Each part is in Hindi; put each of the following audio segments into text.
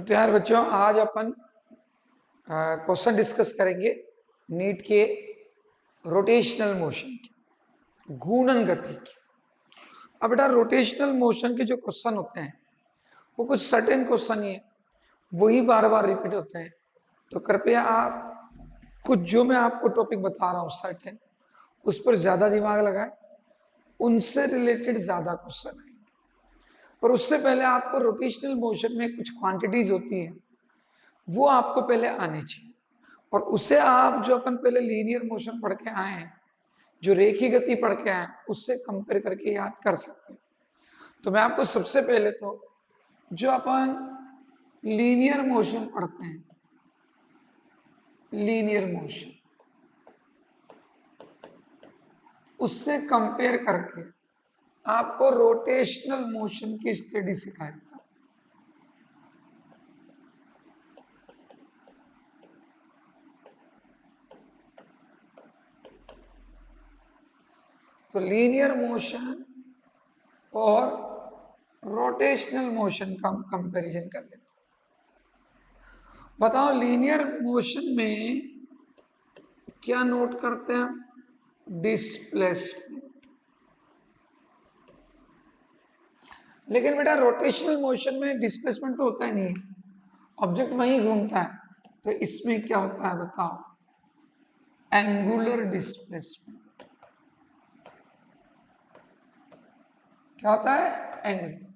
तो यार बच्चों, आज अपन क्वेश्चन डिस्कस करेंगे नीट के रोटेशनल मोशन की, घूर्णन गति की। अब बेटा, रोटेशनल मोशन के जो क्वेश्चन होते हैं वो कुछ सर्टेन क्वेश्चन ही है, वही बार बार रिपीट होते हैं। तो कृपया आप कुछ जो मैं आपको टॉपिक बता रहा हूँ सर्टेन, उस पर ज्यादा दिमाग लगाएं, उनसे रिलेटेड ज्यादा क्वेश्चन आएंगे। पर उससे पहले आपको रोटेशनल मोशन में कुछ क्वांटिटीज होती हैं, वो आपको पहले आनी चाहिए। और उसे आप जो अपन पहले लीनियर मोशन पढ़ के आए हैं, जो रेखीय गति पढ़ के आए हैं, उससे कंपेयर करके याद कर सकते हैं। तो मैं आपको सबसे पहले तो जो अपन लीनियर मोशन पढ़ते हैं, लीनियर मोशन, उससे कंपेयर करके आपको रोटेशनल मोशन की स्टडी सिखाएगा। तो लीनियर मोशन और रोटेशनल मोशन का कंपैरिजन कर लेते हैं। बताओ, लीनियर मोशन में क्या नोट करते हैं? डिस्प्लेसमेंट। लेकिन बेटा, रोटेशनल मोशन में डिस्प्लेसमेंट तो होता ही नहीं है, ऑब्जेक्ट वहीं घूमता है। तो इसमें क्या होता है बताओ? Angular displacement. क्या होता है? एंगुलर।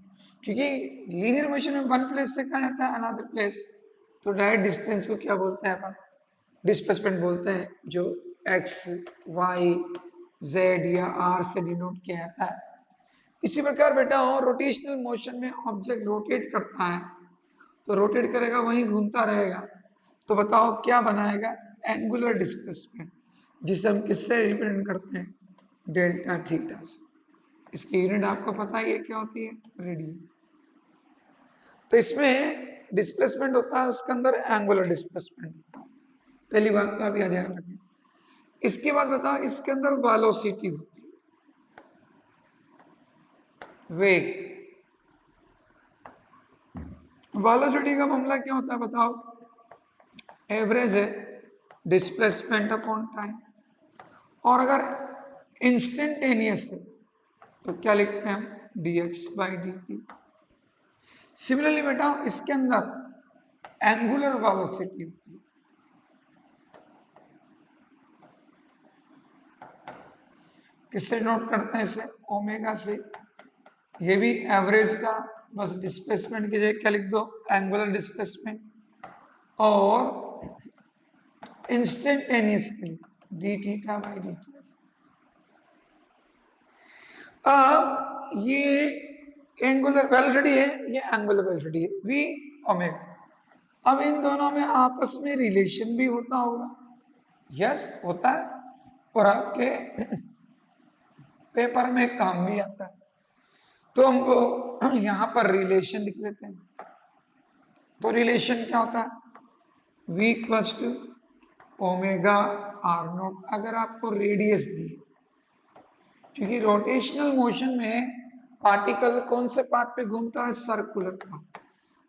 क्योंकि लीनियर मोशन में वन प्लेस से कहा जाता है अनदर प्लेस, तो डायरेक्ट डिस्टेंस को क्या बोलते हैं अपन? डिस्प्लेसमेंट बोलते हैं, जो एक्स, वाई, जेड या आर से डिनोट किया जाता है। इसी प्रकार बेटा हो, रोटेशनल मोशन में ऑब्जेक्ट रोटेट करता है, तो रोटेट करेगा, वहीं घूमता रहेगा। तो बताओ क्या बनाएगा? एंगुलर डिस्प्लेसमेंट, जिसे हम किससे रिप्रेजेंट करते हैं? डेल्टा थीटा से। इसकी यूनिट आपको पता ही है क्या होती है? रेडियन। तो इसमें डिस्प्लेसमेंट होता है, उसके अंदर एंगुलर डिस्प्लेसमेंट होता है। पहली बात तो आप यह ध्यान रखें। इसके बाद बताओ, इसके अंदर वेलोसिटी होती है, वेग। वेलोसिटी का मामला क्या होता है बताओ? एवरेज है डिस्प्लेसमेंट अपॉन टाइम। और अगर इंस्टेंटेनियस है तो क्या लिखते हैं हम? dx/dt। सिमिलरली बेटा, इसके अंदर एंगुलर वेलोसिटी होती है, किससे नोट करते हैं? इसे ओमेगा से। ये भी एवरेज का, बस डिस्प्लेसमेंट की जगह क्या लिख दो? Angular displacement. और इंस्टेंटेनियस के लिए d θ/dt। अब ये एंगुलर वेलोसिटी है, ये एंगुलर वेलोसिटी है, v ओमेगा। अब इन दोनों में आपस में रिलेशन भी होता होगा। यस, होता है, और आपके पेपर में काम भी आता है। तो हमको यहां पर रिलेशन लिख लेते हैं। तो रिलेशन क्या होता है? v equals to omega R naught. अगर आपको रेडियस दी, क्योंकि रोटेशनल मोशन में पार्टिकल कौन से पाथ पे घूमता है? Circular path.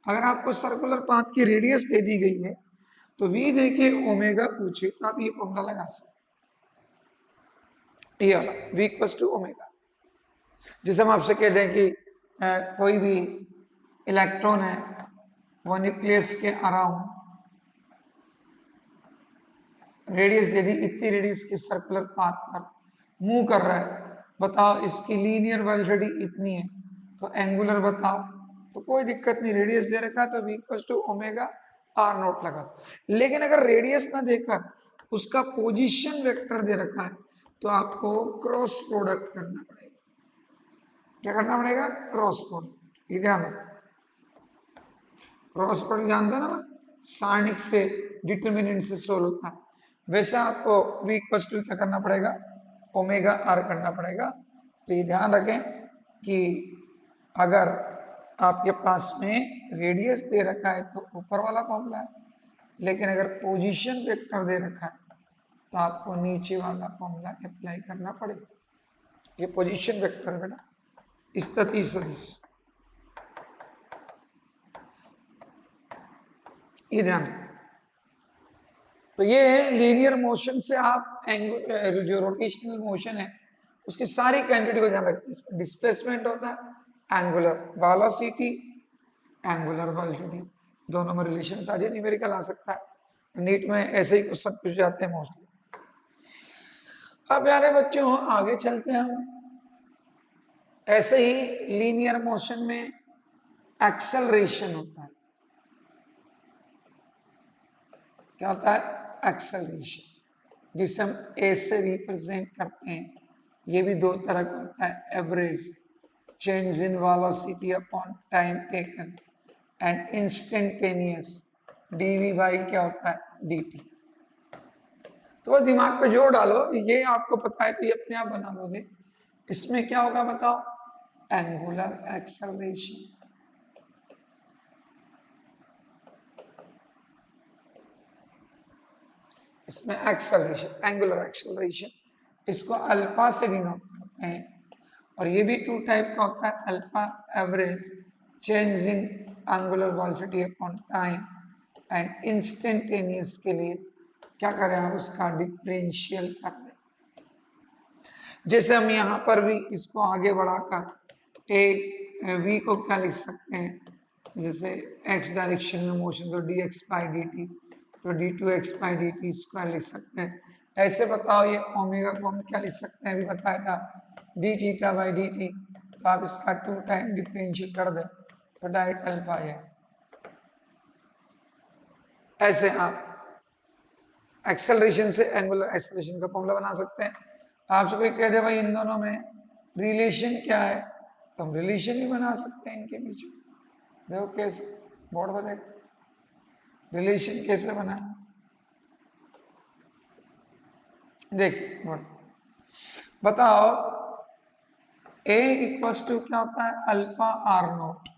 अगर आपको सर्कुलर पाथ की रेडियस दे दी गई है, तो v देके ओमेगा पूछे, तो आप ये फॉर्मूला लगा सकते। ये वाला v इक्वल्स टू ओमेगा। जैसे हम आपसे कह दें कि कोई भी इलेक्ट्रॉन है, वो न्यूक्लियस के अराउंड रेडियस दे दी, इतनी रेडियस के सर्कुलर पाथ पर मूव कर रहा है। बताओ, इसकी लीनियर वेलोसिटी इतनी है, तो एंगुलर बताओ। तो कोई दिक्कत नहीं, रेडियस दे रखा है तो v equals to omega R naught लगा। लेकिन अगर रेडियस ना देकर उसका पोजीशन वेक्टर दे रखा है, तो आपको क्रॉस प्रोडक्ट करना पड़ेगा। क्या करना पड़ेगा? Cross product. ये ध्यान रखो, क्रॉस प्रोडक्ट जानते हो ना, सारणिक से, डिटरमिनेंट से सोल्व होता है। वैसे आपको v इक्वल्स टू क्या करना पड़ेगा? ओमेगा आर करना पड़ेगा। तो ये ध्यान रखें कि अगर आपके पास में रेडियस दे रखा है तो ऊपर वाला फॉर्मूला है, लेकिन अगर पोजीशन वेक्टर दे रखा है तो आपको नीचे वाला फॉर्मूला अप्लाई करना पड़ेगा। ये पोजीशन वेक्टर बेटा, स्थिति सदिश। ये ध्यान रखना। तो ये लीनियर मोशन से आप जो रोटेशनल मोशन है उसकी सारी क्वांटिटी को ध्यान रखना। इसमें डिस्प्लेसमेंट होता है, एंगुलर वेलोसिटी, एंगुलर वेलोसिटी, दोनों में रिलेशन था। न्यूमेरिकल आ सकता है, नीट में ऐसे ही क्वेश्चन पूछ जाते हैं मोस्टली। अब प्यारे बच्चों आगे चलते हैं हम। ऐसे ही लीनियर मोशन में एक्सेलरेशन होता है। क्या होता है? एक्सेलरेशन, जिसे हम ए से रिप्रेजेंट करते हैं। ये भी दो तरह का होता है, average change in velocity upon time taken and instantaneous dV by क्या होता है? डीटी। तो बस दिमाग पे जोर डालो, ये आपको पता है तो ये अपने आप बना लोगे। इसमें क्या होगा बताओ? Angular acceleration. इसमें एक्सेलरेशन, एंगुलर एक्सेलरेशन, इसको अल्फा से डिनोट करते हैं। और ये भी टू टाइप का होता है, alpha average change in angular velocity upon time and instantaneous के लिए क्या करें आप? उसका डिफरेंशियल कर दें। जैसे हम यहाँ पर भी इसको आगे बढ़ाकर एक v को क्या लिख सकते हैं? जैसे x डायरेक्शन में मोशन तो dx बाई dt, तो d2x बाई dt स्क्वायर लिख सकते हैं। ऐसे बताओ ये ओमेगा को हम क्या लिख सकते हैं? अभी बताया था d थीटा बाई dt, तो आप इसका 2 टाइम डिफरेंशियल कर दें तो डायरेक्ट अल्फा है। ऐसे आप एक्सेलरेशन से एंगुलर एक्सेलरेशन का फॉर्मूला बना सकते हैं। आपसे कोई कह दे भाई इन दोनों में रिलेशन क्या है, तो हम रिलेशन ही बना सकते हैं इनके बीच में। देखो कैसे, बोर्ड पर देखो रिलेशन कैसे बना। देखिए बोर्ड बताओ, A इक्वल्स टू क्या होता है? अल्फा आर नोट,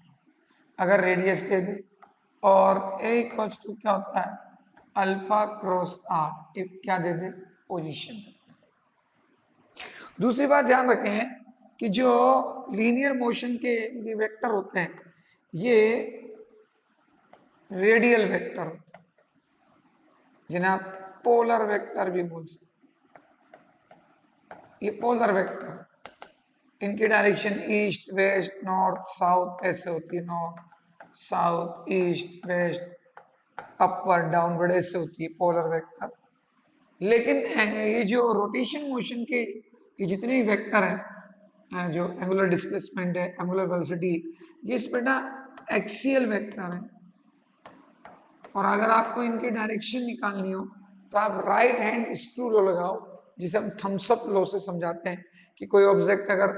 अगर रेडियस दे दे, और A इक्वल्स टू क्या होता है? अल्फा क्रॉस आर, क्या दे दे? पोजीशन। दूसरी बात ध्यान रखें कि जो लीनियर मोशन के ये वेक्टर होते हैं ये रेडियल वेक्टर होते हैं, जिन्हें आप पोलर वेक्टर भी बोल सकते हैं। ये पोलर वेक्टर, इनकी direction east west north south ऐसे होती है, north south east west upward downward ऐसे होती है पोलर वेक्टर। लेकिन ये जो रोटेशन मोशन के ये जितने वेक्टर हैं, जो एंगुलर डिस्प्लेसमेंट है, एंगुलर वेलोसिटी, ये बेटा एक्सियल वेक्टर है। और अगर आपको इनकी डायरेक्शन निकालनी हो तो आप राइट हैंड स्क्रू लॉ लगाओ, जिसे हम थम्स अप लॉ से समझाते हैं कि कोई ऑब्जेक्ट अगर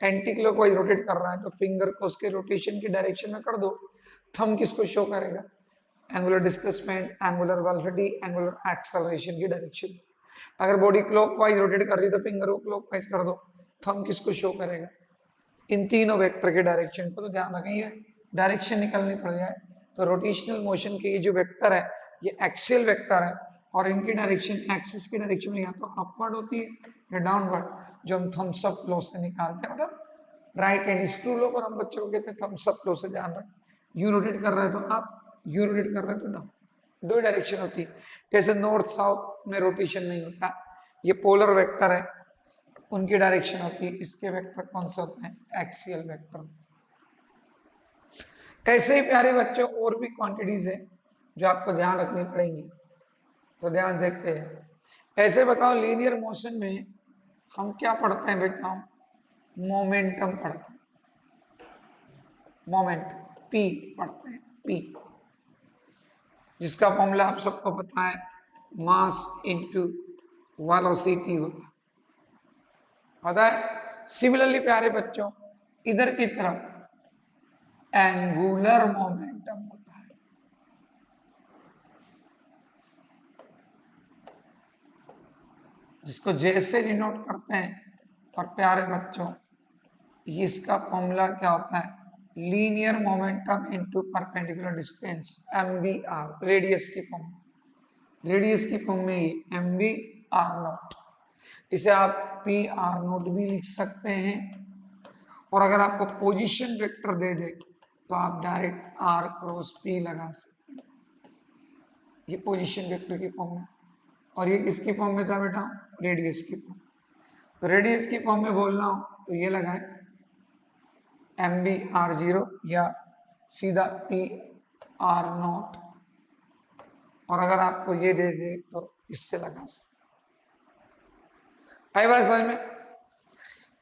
एंटी क्लॉकवाइज रोटेट कर रहा है तो फिंगर को उसके रोटेशन की डायरेक्शन में कर दो। थंब किसको शो करेगा? Angular displacement, angular velocity, angular acceleration की डायरेक्शन। अगर बॉडी क्लॉकवाइज रोटेट कर रही है तो फिंगर को क्लॉकवाइज कर दो, थंब किसको शो करेगा? इन तीनों वेक्टर के डायरेक्शन को। तो ध्यान रखें ये डायरेक्शन निकलनी पड़ जाए तो रोटेशनल मोशन के ये जो वेक्टर है ये एक्सियल वेक्टर है, और इनकी डायरेक्शन एक्सिस की डायरेक्शन में या तो अपवर्ड होती है या डाउनवर्ड, जो हम थम्स अप लॉ से निकालते हैं। मतलब राइट हैंड स्क्रू लॉ पर हम बच्चों को कहते हैं थम्स अप लॉ से। ध्यान रखें, यू रोटेट कर रहे हैं तो आप, यू रोटेट कर रहे हैं तो डाउन, दो डायरेक्शन होती है। जैसे नॉर्थ साउथ में रोटेशन नहीं होता, ये पोलर वेक्टर है, उनकी डायरेक्शन होती है। इसके वेक्टर कौन से होते हैं? Axial vector. ऐसे ही प्यारे बच्चों और भी क्वांटिटीज है जो आपको ध्यान रखनी पड़ेंगी, तो ध्यान देखते हैं। ऐसे बताओ लीनियर मोशन में हम क्या पढ़ते हैं बेटा? मोमेंटम पढ़ते हैं, मोमेंट पी पढ़ते हैं, पी, जिसका फॉर्मूला आप सबको पता है, मास इनटू वेलोसिटी होता है। सिमिलरली प्यारे बच्चों इधर की तरफ एंगुलर मोमेंटम होता है। जिसको जे से डिनोट करते हैं। और प्यारे बच्चों इसका फॉर्मूला क्या होता है? Linear momentum into perpendicular distance, MVR, radius की फॉर्म, रेडियस की फॉर्म में ये MVR0। इसे आप PR0 भी लिख सकते हैं। और अगर आपको पोजीशन वेक्टर दे दे तो आप डायरेक्ट R क्रॉस P लगा सकते हैं। ये पोजीशन वेक्टर की फॉर्म में, और ये किसकी फॉर्म में था बेटा, रेडियस की फॉर्म। तो रेडियस की फॉर्म में बोलना हो तो ये लगाए MB_r0 या सीधा PR0, और अगर आपको ये दे दे तो इससे लगा सकते। आई बात समझ में?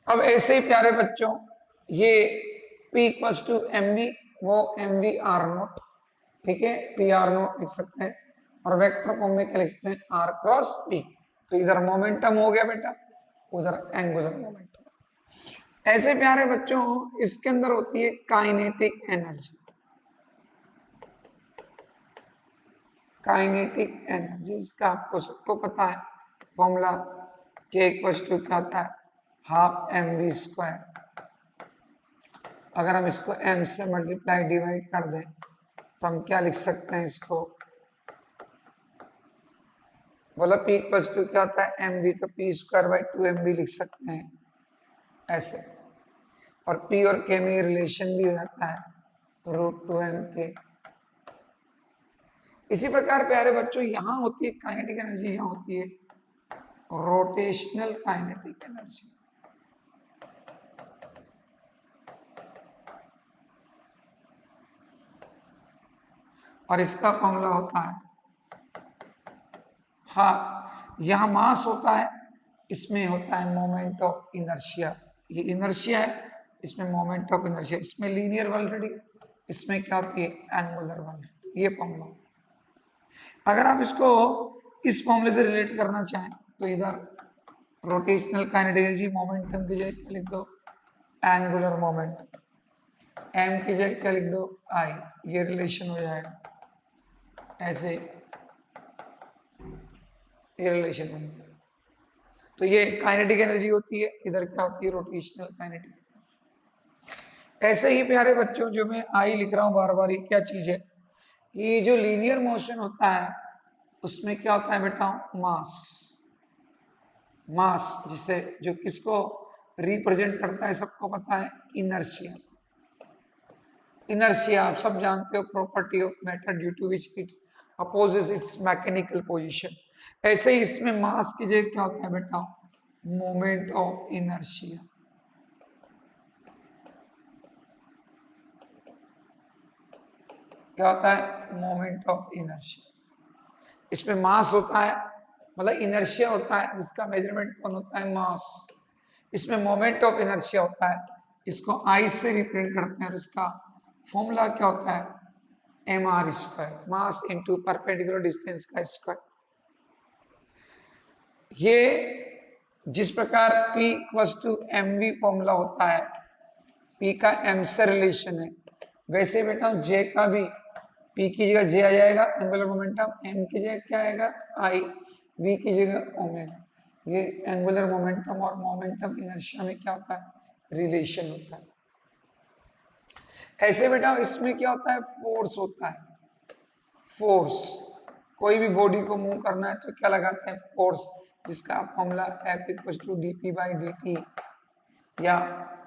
अब ऐसे ही प्यारे बच्चों, ये P=MB, वो MB_r0, ठीक है, PR0 लिख सकते हैं, और वेक्टर फॉर्म में क्या लिख सकते हैं, R×P। तो इधर मोमेंटम हो गया बेटा, उधर एंगुलर मोमेंटम। ऐसे प्यारे बच्चों, इसके अंदर होती है काइनेटिक एनर्जी। काइनेटिक एनर्जी का आपको सबको पता है फॉर्मूला, K = क्या होता है, 12mv²। अगर हम इसको m से मल्टीप्लाई डिवाइड कर दें तो हम क्या लिख सकते हैं इसको, बोला P = क्या होता है, mv, तो P²/2mv लिख सकते हैं ऐसे। और P और K में रिलेशन भी हो जाता है, तो √2mk। इसी प्रकार प्यारे बच्चों, यहां होती है काइनेटिक एनर्जी, यहां होती है रोटेशनल काइनेटिक एनर्जी। और इसका फॉर्मूला होता है, हाँ, यहां मास होता है, इसमें होता है मोमेंट ऑफ इनर्शिया। ये इनर्शिया है, इसमें मोमेंट ऑफ इनर्शिया, इसमें लीनियर वेलोसिटी, इसमें क्या होती है, एंगुलर वेलोसिटी। ये फॉर्मूला। अगर आप इसको इस फॉर्मूले से रिलेट करना चाहें तो इधर रोटेशनल काइनेटिक एनर्जी, मोमेंटम की जगह क्या लिख दो, एंगुलर मोमेंटम, m की जगह क्या लिख दो, I। ये रिलेशन हो जाएगा ऐसे, ये रिलेशन बन गया। तो ये काइनेटिक एनर्जी होती है, इधर क्या होती है, रोटेशनल काइनेटिक। ऐसे ही प्यारे बच्चों, जो मैं I लिख रहा हूं बार बार, ये क्या चीज है, ये जो लीनियर मोशन होता है उसमें क्या होता है बेटा, मास। मास जिसे, जो किसको रिप्रेजेंट करता है, सबको पता है, इनर्शिया। इनर्शिया आप सब जानते हो, property of matter due to which it opposes its mechanical position. ऐसे ही इसमें मास की जगह क्या होता है बेटा, मोमेंट ऑफ इनर्शिया। क्या होता है, मोमेंट ऑफ इनर्शिया। इसमें मास होता है, मतलब इनर्शिया होता है, जिसका मेजरमेंट कौन होता है, मास। इसमें मोमेंट ऑफ इनर्शिया होता है, इसको I से रिप्रेजेंट करते हैं, और इसका फॉर्मूला क्या होता है, mr², mass into perpendicular distance का स्क्वायर। ये जिस प्रकार P=mv फॉर्मूला होता है, P का m से रिलेशन है, वैसे बेटा J का भी, P की जगह J आ जाएगा एंगुलर मोमेंटम, m की जगह क्या आएगा, I, V की जगह ओमेगा। ये एंगुलर मोमेंटम और मोमेंटम इनर्शिया में क्या होता है, रिलेशन होता है। ऐसे बेटा इसमें क्या होता है, फोर्स होता है। फोर्स, कोई भी बॉडी को मूव करना है तो क्या लगाते हैं, फोर्स, जिसका फॉर्मूला F=dp/dt या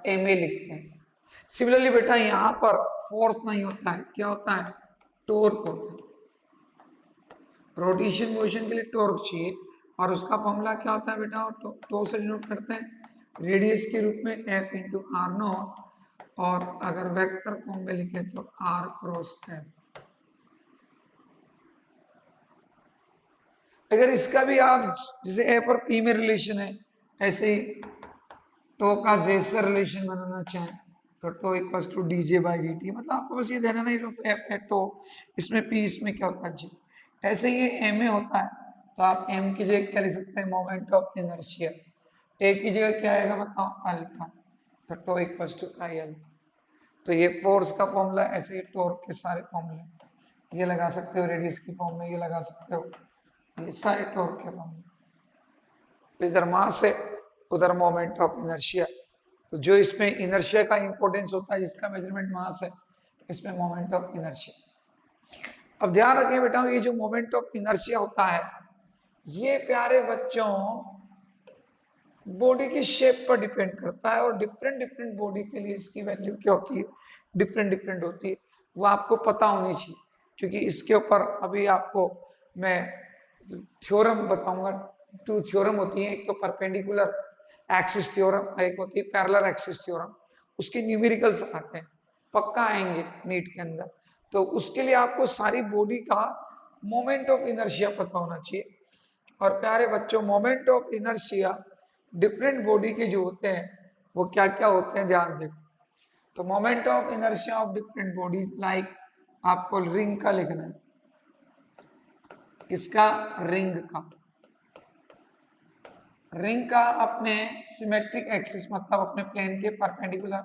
ma लिखते हैं। सिमिलरली बेटा यहां पर फोर्स नहीं होता है, क्या होता है, टॉर्क होता है। रोटेशन मोशन के लिए टॉर्क चाहिए, और उसका फॉर्मूला क्या होता है बेटा, टॉर्क से डिनोट करते हैं रेडियस के रूप में F×r0, और अगर वेक्टर फॉर्म में लिखे तो R×F। अगर इसका भी आप, जैसे F और P में रिलेशन है, ऐसे ही टो का J से रिलेशन बनाना चाहें तो टो=dj/dt, मतलब आपको बस ये देना नहीं, जो F है टो, इसमें P, इसमें क्या होता है J। ऐसे ही ma होता है, तो आप m की जगह क्या लिख सकते हैं, मोमेंट ऑफ इनर्शिया। a की जगह क्या आएगा बताओ, अल्फा, तो टो=I अल्फा। तो ये फोर्स का फॉर्मूला, ऐसे ही टॉर्क के सारे फॉर्मूले ये लगा सकते हो, रेडियस की फॉर्म में ये लगा सकते हो, ये सारे टॉर्क के फॉर्मूले। तो इधर मास है, उधर मोमेंट ऑफ इनर्शिया। तो जो इसमें इनर्शिया का इंपॉर्टेंस होता है, जिसका मेजरमेंट मास है, इसमें मोमेंट ऑफ इनर्शिया। अब ध्यान रखिए बेटा, ये जो मोमेंट ऑफ इनर्शिया होता है, ये प्यारे बच्चों बॉडी की शेप पर डिपेंड करता है, और डिफरेंट डिफरेंट बॉडी के लिए इसकी वैल्यू क्या होती है, डिफरेंट डिफरेंट होती है। वो आपको पता होनी चाहिए, क्योंकि इसके ऊपर अभी आपको मैं थ्योरम बताऊंगा। 2 थ्योरम होती है, एक तो परपेंडिकुलर एक्सिस थ्योरम, एक होती है पैरेलल एक्सिस थ्योरम। उसके न्यूमेरिकल्स आते हैं, पक्का आएंगे नीट के अंदर। तो उसके लिए आपको सारी बॉडी का मोमेंट ऑफ इनर्शिया पता होना चाहिए। और प्यारे बच्चों, moment of inertia different body के जो होते हैं वो क्या क्या होते हैं ध्यान से। तो moment of inertia of different body, like आपको रिंग का लिखना है। किसका? रिंग का। रिंग का अपने सिमेट्रिक एक्सिस मतलब अपने प्लेन के परपेंडिकुलर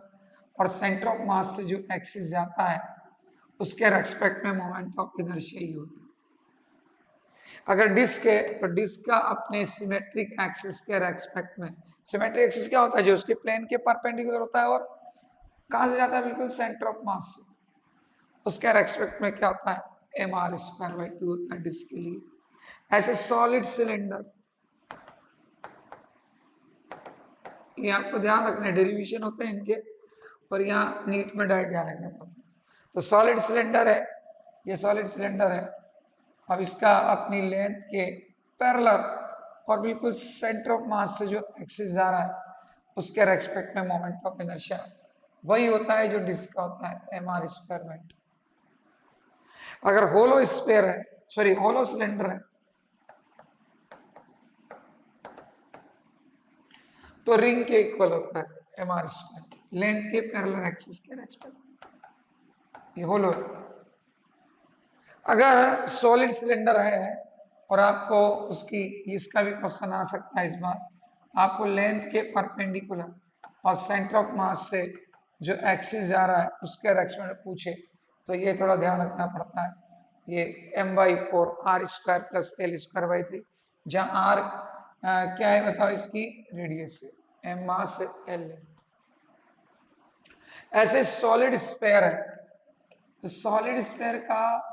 और सेंटर ऑफ मास से जो एक्सिस जाता है उसके रेस्पेक्ट में मोमेंट ऑफ इनर्शिया ही होता है। अगर डिस्क है तो डिस्क का अपने सिमेट्रिक एक्सिस के रेस्पेक्ट में, सिमेट्रिक एक्सिस क्या होता है? जो उसके प्लेन के परपेंडिकुलर होता है और कहां से जाता है? बिल्कुल सेंटर ऑफ मास से। उसके रेस्पेक्ट में क्या होता है? mr²/2 होता है डिस्क के लिए। ऐसे सॉलिड सिलेंडर, ये आपको ध्यान रखना है, डेरिवेशन होते हैं इनके, और यहाँ नीट में डायरेक्ट ध्यान रखना पड़ता है। तो सॉलिड सिलेंडर है, ये सॉलिड सिलेंडर है। अब इसका अपनी लेंथ के पैरेलल और बिल्कुल सेंटर ऑफ मास से जो एक्सिस जा रहा है उसके रेस्पेक्ट में मोमेंट ऑफ इनर्शिया वही होता है जो डिस्क का होता है, mr²/2। अगर होलो स्फीयर है, सॉरी होलो सिलेंडर है, तो रिंग के इक्वल होता है mr², लेंथ के पैरेलल एक्सिस के रेस्पेक्ट, ये होलो। अगर सॉलिड सिलेंडर है और आपको उसकी, इसका भी क्वेश्चन आ सकता है इस बार, आपको लेंथ के परपेंडिकुलर और सेंटर ऑफ मास से जो एक्सिस जा रहा है उसके रेस्पेक्ट पूछे तो ये थोड़ा ध्यान रखना पड़ता है। ये m/4 r² + l²/3, जहाँ r क्या है बताओ? इसकी रेडियस है, m मास है, l है। ऐसे सॉलिड स्फीयर है, तो सॉलिड स्फीयर का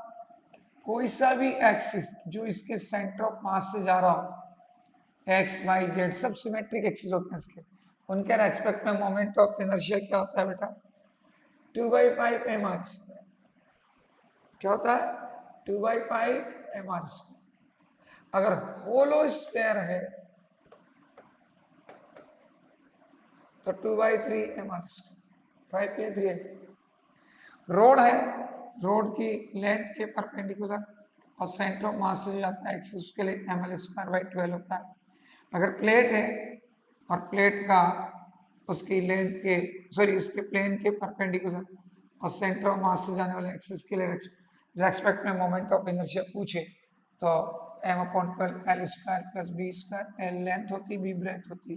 कोई सा भी एक्सिस जो इसके सेंटर ऑफ मास से जा रहा हो, एक्स वाई जेड सब सिमेट्रिक एक्सिस होते हैं इसके, उनके रेस्पेक्ट में मोमेंट ऑफ इनर्शिया क्या होता है बेटा? 2/5 mr²। क्या होता है? 2/5 mr²। अगर होलो स्फीयर है तो 2/3 mr², 5 पे 3 है। रोड है, रोड की लेंथ के परपेंडिकुलर और सेंटर ऑफ मास से जाता है एक्सिस, उसके लिए ml²/12 होता है। अगर प्लेट है और प्लेट का उसकी लेंथ के, सॉरी उसके प्लेन के परपेंडिकुलर और सेंटर ऑफ मास से जाने वाले एक्सिस के लिए रेस्पेक्ट में मोमेंट ऑफ इनर्शिया पूछे तो m/12 l² + b², l length होती, b ब्रेथ होती।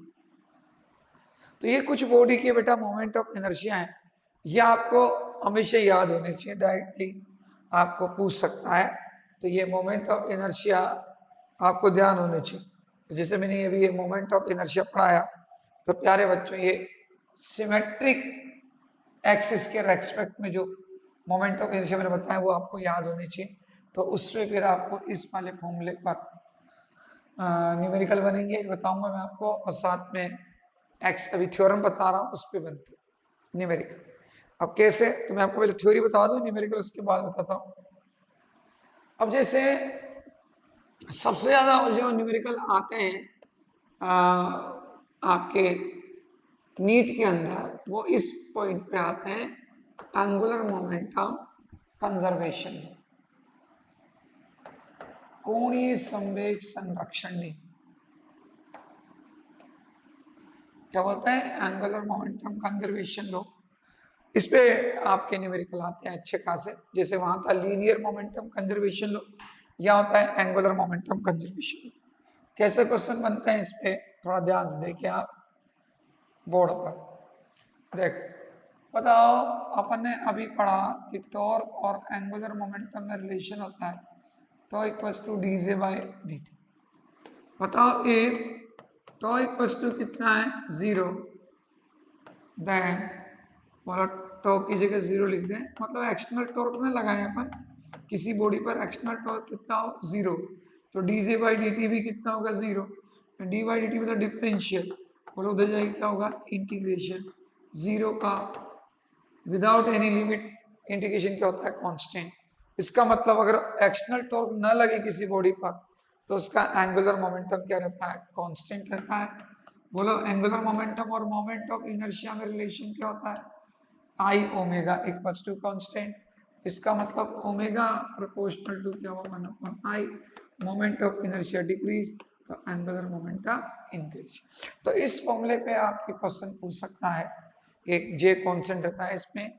तो ये कुछ बॉडी के बेटा मोमेंट ऑफ इनर्शिया है, ये आपको हमेशा याद होने चाहिए, डायरेक्टली आपको पूछ सकता है। तो ये मोमेंट ऑफ इनर्शिया आपको ध्यान होने चाहिए। जैसे मैंने अभी ये मोमेंट ऑफ इनर्शिया पढ़ाया, तो प्यारे बच्चों ये सिमेट्रिक एक्सिस के रेस्पेक्ट में जो मोमेंट ऑफ इनर्शिया मैंने बताया वो आपको याद होने चाहिए। तो उसमें फिर आपको इस वाले फॉर्मूले पर न्यूमेरिकल बनेंगे, बताऊंगा मैं आपको, और साथ में एक्स अभी थ्योरम बता रहा हूँ उस पर बनते न्यूमेरिकल। अब कैसे, तो मैं आपको पहले थ्योरी बता दूं, न्यूमेरिकल उसके बाद बताता हूँ। अब जैसे सबसे ज्यादा जो न्यूमेरिकल आते हैं आपके नीट के अंदर, वो इस पॉइंट पे आते हैं, एंगुलर मोमेंटम कंजर्वेशन, कोणीय संवेग संरक्षण ने, क्या बोलते हैं? एंगुलर मोमेंटम कंजर्वेशन लो। इस पे आपके न्यूमेरिकल आते हैं अच्छे खासे। जैसे वहां था लीनियर मोमेंटम कंजर्वेशन लो, या होता है एंगुलर मोमेंटम कंजर्वेशन लो। कैसे क्वेश्चन बनते हैं इस पे थोड़ा ध्यान से देखिए आप बोर्ड पर। देख बताओ, अपन ने अभी पढ़ा कि टॉर्क और एंगुलर मोमेंटम में रिलेशन होता है, टॉ = dj/dt। बताओ ए टॉ = कितना है? 0। देन बोला टॉ की जगह 0 लिख दें, मतलब एक्सटर्नल टॉर्क ना लगाए अपन, किसी बॉडी पर एक्सटर्नल टॉर्क कितना हो? 0। तो dj/dt भी कितना होगा? 0। dy/dt मतलब डिफरेंशियल, बोलो उधर जाएगी क्या होगा? इंटीग्रेशन 0 का विदाउट एनी लिमिट, इंटीग्रेशन क्या होता है? कांस्टेंट। इसका मतलब अगर एक्शनल टॉर्क न लगे किसी बॉडी पर तो उसका एंगुलर मोमेंटम क्या रहता है, कांस्टेंट रहता है। बोलो एंगुलर मोमेंटम और मोमेंट ऑफ इनर्शिया में रिलेशन क्या होता है, आई ओमेगा इक्वल्स टू कांस्टेंट। इसका मतलब ओमेगा प्रोपोर्शनल टू क्या होगा, 1/i। Moment of inertia decrease तो एंगुलर मोमेंटम इंक्रीज। तो इस फॉर्मूले पे आपके क्वेश्चन पूछ सकता है। एक जे कांस्टेंट रहता है इसमें,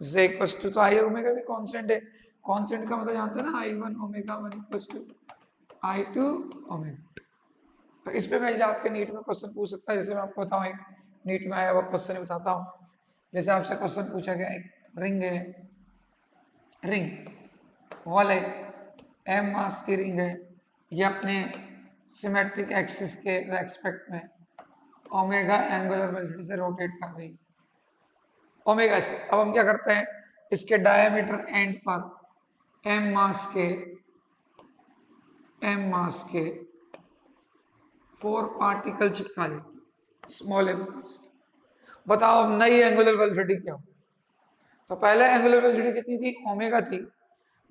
जे इक्वल्स टू, तो आई ओमेगा भी कांस्टेंट है। कांस्टेंट का मतलब जानते हैं ना, I1 omega 1 equals to I2 omega. तो इस पे मैं आपके नीट में क्वेश्चन पूछ सकता है। जैसे मैं आपको बताऊं, एक नीट में आया हुआ क्वेश्चन बताता हूँ। जैसे आपसे क्वेश्चन पूछा गया, एक रिंग है, रिंग वॉल है, एम मास की रिंग है, ये अपने सिमेट्रिक एक्सिस के रेस्पेक्ट में ओमेगा एंगुलर वेलोसिटी से रोटेट कर रही है, ओमेगा से। अब हम क्या करते हैं, इसके डायमीटर एंड पर एम मास के 4 पार्टिकल चिपका देते, स्मॉल एम मास के। बताओ अब नई एंगुलर वेलोसिटी क्या हो। तो पहले एंगुलर वेलोसिटी कितनी थी, ओमेगा थी।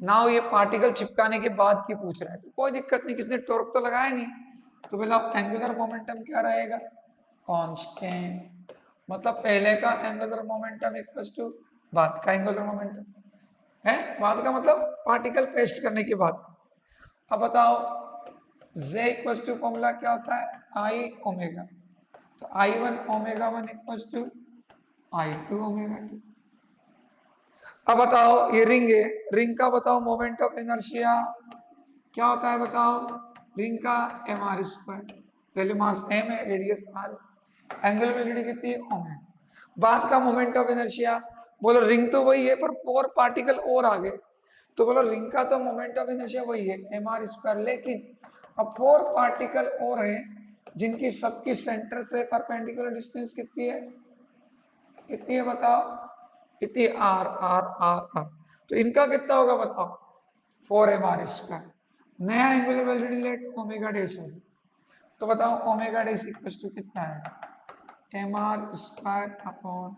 नाउ ये पार्टिकल चिपकाने के बाद की पूछ रहा है, तो कोई दिक्कत नहीं, किसने टॉर्क तो लगाया नहीं। तो बोला एंगुलर मोमेंटम क्या रहेगा, कांस्टेंट। मतलब पहले का एंगुलर मोमेंटम इक्वल्स टू बाद का एंगुलर मोमेंटम है, बाद का मतलब पार्टिकल पेस्ट करने के बाद। अब बताओ z इक्वल्स टू फॉर्मूला क्या होता है, आई ओमेगा। तो I1 omega 1 equals to I2 omega 2। अब बताओ ये रिंग है, रिंग का बताओ मोमेंट ऑफ इनर्शिया क्या होता है, बताओ रिंग का mr²। पहले मास m है, रेडियस r, एंगुलर वेलोसिटी कितनी है, ओमेगा। बाद का मोमेंट ऑफ इनर्शिया, बोलो रिंग तो वही है पर 4 पार्टिकल और आगे, तो बोलो रिंग का तो मोमेंट ऑफ इनर्शिया वही है mr², लेकिन अब 4 पार्टिकल और हैं जिनकी सबकी सेंटर से परपेंडिकुलर डिस्टेंस कितनी है, कितनी है बताओ, कितनी, आर आर आर आर। तो इनका कितना होगा बताओ, 4mr²। नया एंगुलर वेलोसिटी लेट ओमेगा डेस होगी, तो बताओ ओमेगा डेस इक्वल्स टू कितना है, mr² upon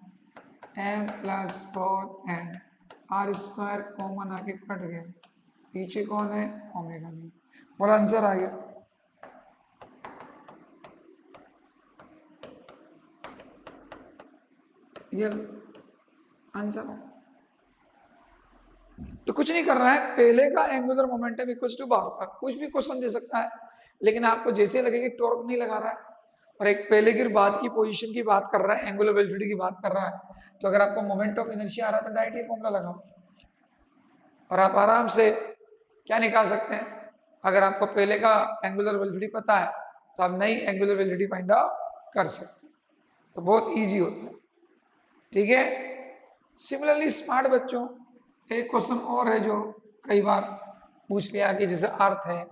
m plus 4n। r² common आके कट गया, पीछे कौन है, ओमेगा नहीं। बोला आंसर आ गया। ये आंसर। तो कुछ नहीं कर रहा है, पहले का एंगुलर मोमेंटम इक्वल्स टू बाद का, कुछ भी क्वेश्चन दे सकता है, लेकिन आपको जैसे लगे कि टॉर्क नहीं लगा रहा है और एक पहले की बाद की पोजीशन की बात कर रहा है, एंगुलर वेलोसिटी की बात कर रहा है, तो अगर आपको मोमेंट ऑफ इनर्शिया आ रहा है तो डायरेक्ट ये फॉर्मूला लगाओ और आप आराम से क्या निकाल सकते हैं। अगर आपको पहले का एंगुलर वेलोसिटी पता है तो आप नई एंगुलर वेलोसिटी फाइंड आउट कर सकते हैं, तो बहुत ईजी होता है। ठीक है, सिमिलरली स्मार्ट बच्चों, एक क्वेश्चन और है जो कई बार पूछ लिया कि जैसे अर्थ है,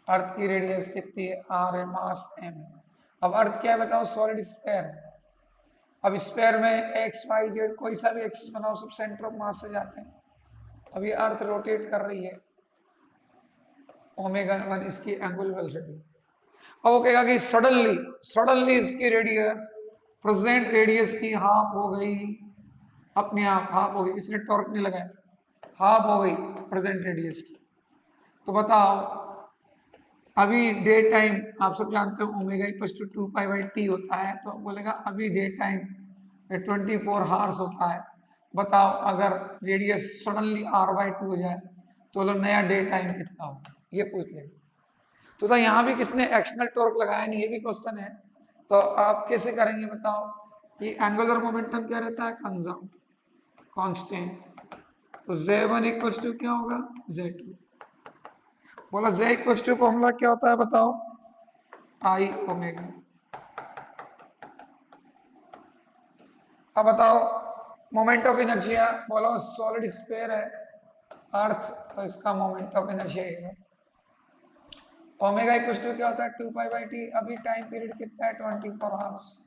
अर्थ की रेडियस कितनी है, आर है, मास एम है। अब अर्थ क्या है बताओ, सॉलिड स्फीयर है। अब स्फीयर में एक्स वाई जेड कोई सा भी एक्सिस बनाओ, सब सेंटर ऑफ मास से जाते हैं। अब ये अर्थ रोटेट कर रही है, ओमेगा 1 इसकी एंगुलर वेलोसिटी। अब वो कहेगा कि सडनली इसकी रेडियस प्रेजेंट रेडियस की हाफ हो गई, अपने आप हाफ हो गई, इसने टॉर्क नहीं लगाया, हाफ हो गई प्रेजेंट रेडियस की। तो बताओ अभी डे टाइम आप सब जानते हो ओमेगा इक्वल्स टू 2π/t होता है, तो बोलेगा अभी डे टाइम 24 हार्स होता है। बताओ अगर रेडियस सडनली r/2 हो जाए तो बोलो नया डे टाइम कितना होगा, ये पूछ लेगा। तो यहाँ भी किसने एक्शनल टॉर्क लगाया नहीं, ये भी क्वेश्चन है। तो आप कैसे करेंगे बताओ कि एंगुलर मोमेंटम क्या रहता है, कंजर्व कांस्टेंट। तो z1 इक्वल्स टू क्या होगा, z2। बोला z इक्वल्स टू फॉर्मूला क्या होता है बताओ, आई ओमेगा। अब बताओ मोमेंट ऑफ इनर्शिया, बोलो सॉलिड स्फीयर है अर्थ, तो इसका मोमेंट ऑफ इनर्शिया है ओमेगा इक्वल्स टू क्या होता है, 2π/t। अभी टाइम पीरियड कितना है, 24 आवर्स।